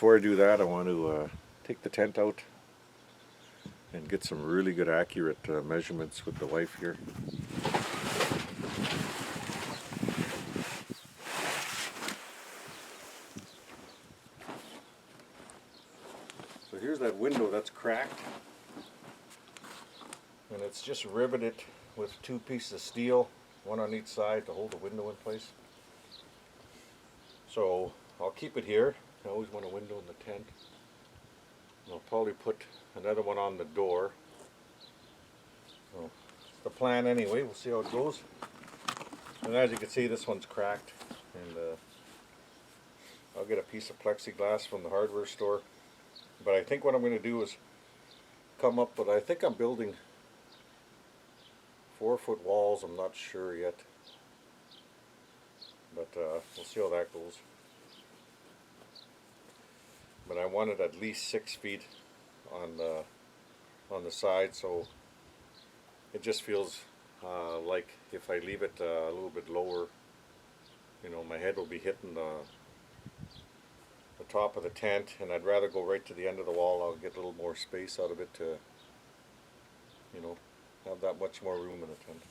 before I do that, I want to take the tent out and get some really good accurate measurements with the wife here. So here's that window that's cracked, and it's just riveted with 2 pieces of steel, one on each side to hold the window in place. So I'll keep it here. I always want a window in the tent. And I'll probably put another one on the door. So it's the plan anyway. We'll see how it goes. And as you can see, this one's cracked, and I'll get a piece of plexiglass from the hardware store. But I think what I'm going to do is come up with, I think I'm building 4-foot walls. I'm not sure yet, but we'll see how that goes. But I wanted at least 6 feet on the side, so it just feels like if I leave it a little bit lower, you know, my head will be hitting the top of the tent, and I'd rather go right to the end of the wall. I'll get a little more space out of it to, you know, have that much more room in the tent.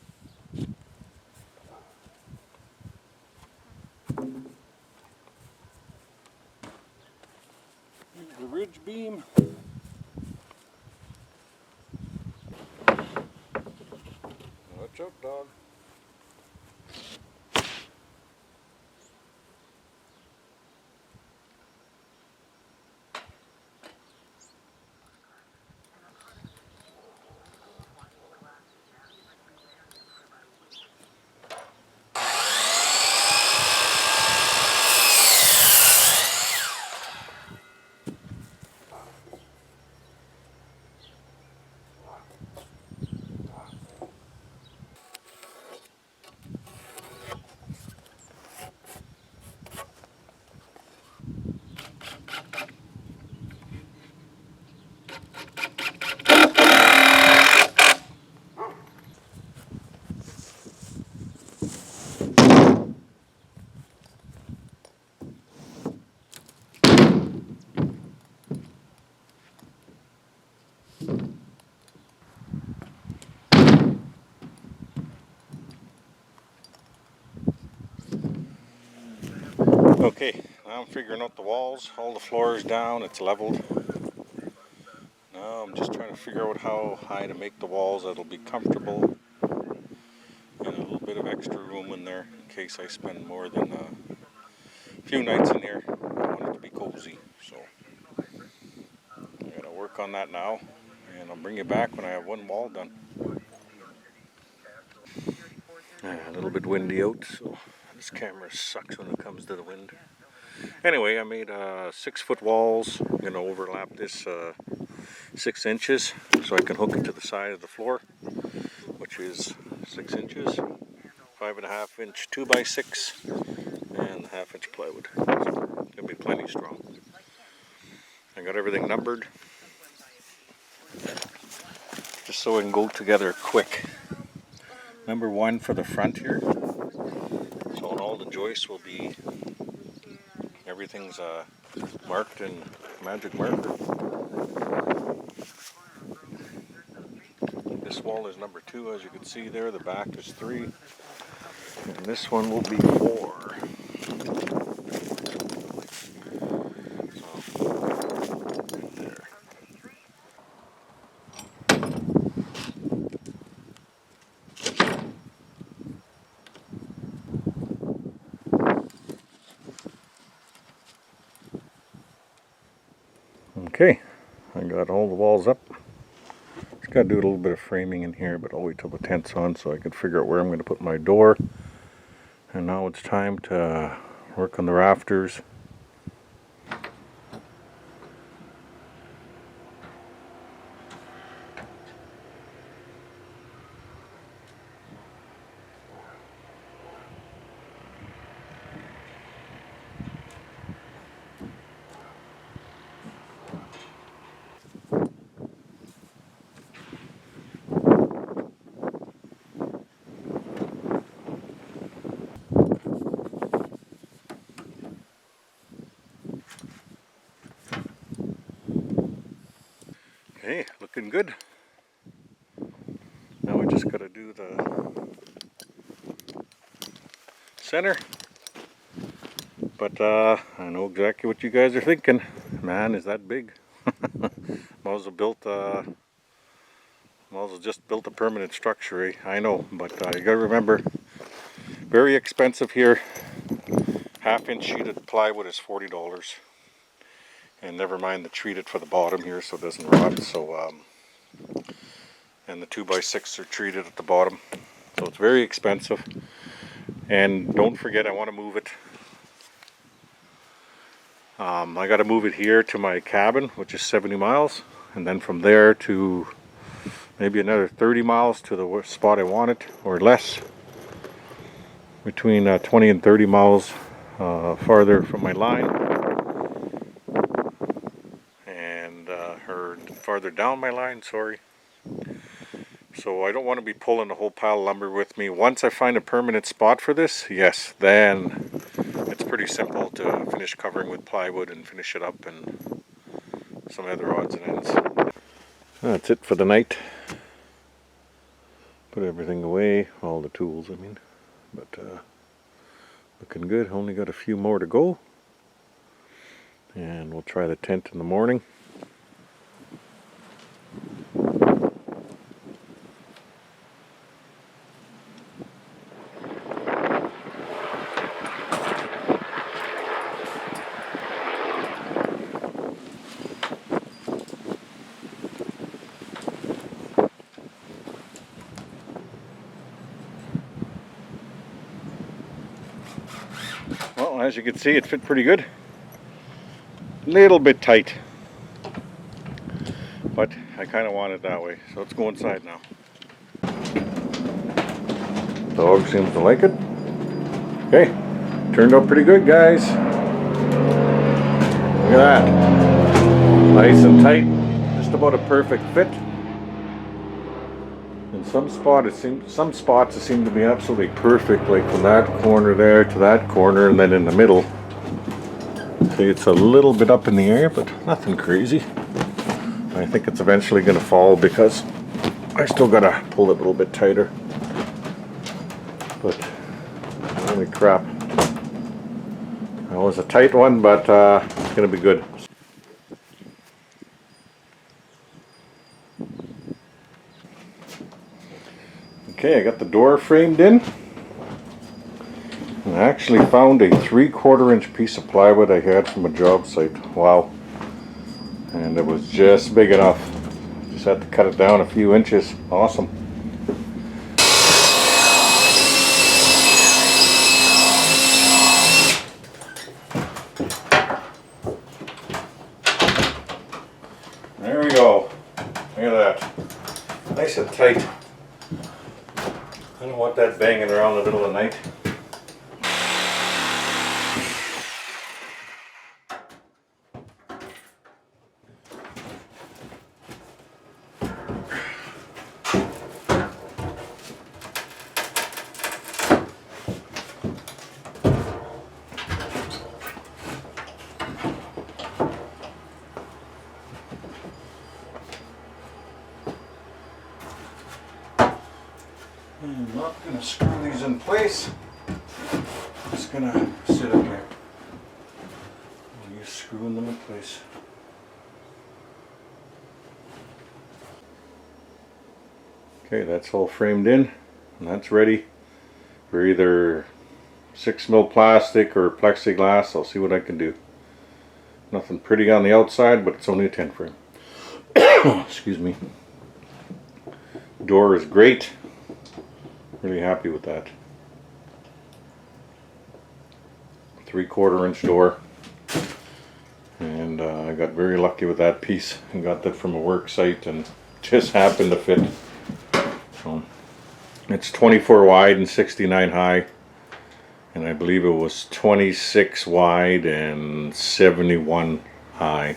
Here's the ridge beam. Watch out, dog. Okay, now I'm figuring out the walls. All the floor is down, it's leveled. Now I'm just trying to figure out how high to make the walls that'll be comfortable, and a little bit of extra room in there in case I spend more than a few nights in here. I want it to be cozy, so I'm gonna work on that now, and I'll bring you back when I have one wall done. A little bit windy out, so this camera sucks when it comes to the wind. Anyway, I made 6-foot walls. I'm going to overlap this 6 inches so I can hook it to the side of the floor, which is 6 inches, 5.5 inch 2x6, and 1/2 inch plywood. So it'll be plenty strong. I got everything numbered just so it can go together quick. Number 1 for the front here. So on all the joists will be, everything's marked in magic marker. This wall is number 2, as you can see there. The back is 3, and this one will be 4. There. Okay, I got all the walls up. Just got to do a little bit of framing in here, but I'll wait till the tent's on so I can figure out where I'm going to put my door. And now it's time to work on the rafters. Okay, looking good. Now we just got to do the center. But I know exactly what you guys are thinking. Man, is that big? Might as well just built a permanent structure. I know, but you gotta remember, very expensive here. Half-inch sheeted plywood is $40, and never mind the treated for the bottom here so it doesn't rot. So and the 2x6 are treated at the bottom, so it's very expensive. And don't forget, I want to move it. I got to move it here to my cabin, which is 70 miles, and then from there to maybe another 30 miles to the spot I want it, or less, between 20 and 30 miles farther from my line, and or farther down my line, sorry. So I don't want to be pulling a whole pile of lumber with me. Once I find a permanent spot for this, yes, then it's pretty simple to finish covering with plywood and finish it up and some other odds and ends. That's it for the night. Put everything away, all the tools I mean, but looking good. Only got a few more to go, and we'll try the tent in the morning. Well, as you can see, it fit pretty good. Little bit tight, but I kind of want it that way, so let's go inside now. Dog seems to like it. Okay, turned out pretty good, guys. Look at that. Nice and tight, just about a perfect fit. In some spots it seemed to be absolutely perfect, like from that corner there to that corner, and then in the middle. See, it's a little bit up in the air, but nothing crazy. I think it's eventually going to fall because I still got to pull it a little bit tighter. But holy crap. That was a tight one, but it's going to be good. Okay, I got the door framed in. I actually found a 3/4 inch piece of plywood I had from a job site. Wow. And it was just big enough. Just had to cut it down a few inches. Awesome. There we go. Look at that. Nice and tight. I don't want that banging around in the middle of the night. I'm not going to screw these in place. I'm just going to sit in here and use screwing them in place. Okay, that's all framed in, and that's ready for either 6mm plastic or plexiglass. I'll see what I can do. Nothing pretty on the outside, but it's only a 10 frame. Excuse me. Door is great. Really happy with that. 3/4 inch door, and I got very lucky with that piece and got that from a work site and just happened to fit. So it's 24 wide and 69 high, and I believe it was 26 wide and 71 high,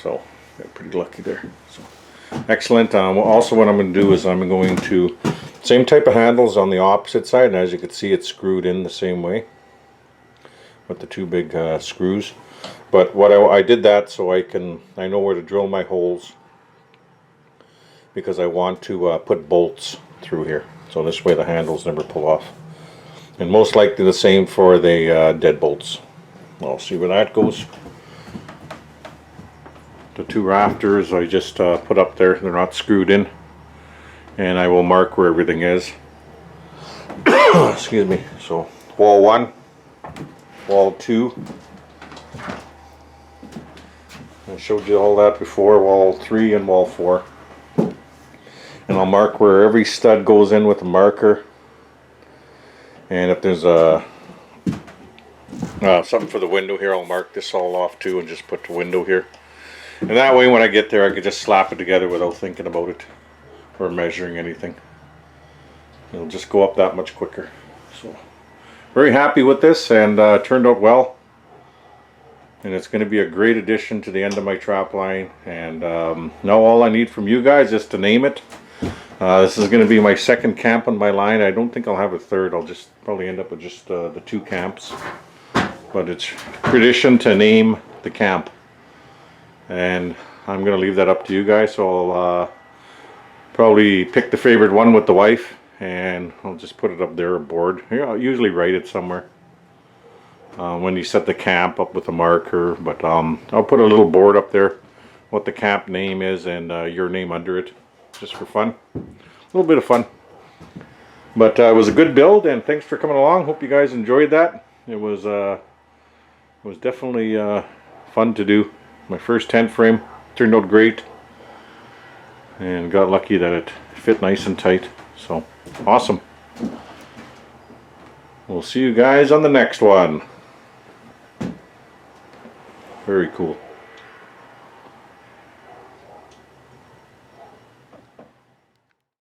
so got pretty lucky there. So excellent. Also what I'm going to do is I'm going to same type of handles on the opposite side, and as you can see it's screwed in the same way with the two big screws. But what I did that so I know where to drill my holes because I want to put bolts through here. So this way the handles never pull off. And most likely the same for the deadbolts. We'll see where that goes. The two rafters I just put up there. They're not screwed in. And I will mark where everything is. Excuse me. So wall 1, wall 2. I showed you all that before. Wall 3 and wall 4. And I'll mark where every stud goes in with a marker. And if there's a something for the window here, I'll mark this all off too and just put the window here. And that way when I get there I can just slap it together without thinking about it or measuring anything. It'll just go up that much quicker. So very happy with this, and turned out well. And it's going to be a great addition to the end of my trap line. And now all I need from you guys is to name it. This is going to be my second camp on my line. I don't think I'll have a third. I'll just probably end up with just the 2 camps. But it's tradition to name the camp. And I'm going to leave that up to you guys. So I'll probably pick the favorite one with the wife. And I'll just put it up there, a board. I'll usually write it somewhere. When you set the camp up with a marker. But I'll put a little board up there. What the camp name is and your name under it. Just for fun. A little bit of fun. But it was a good build, and thanks for coming along. Hope you guys enjoyed that. It was definitely fun to do. My first tent frame turned out great, and got lucky that it fit nice and tight. So awesome. We'll see you guys on the next one. Very cool.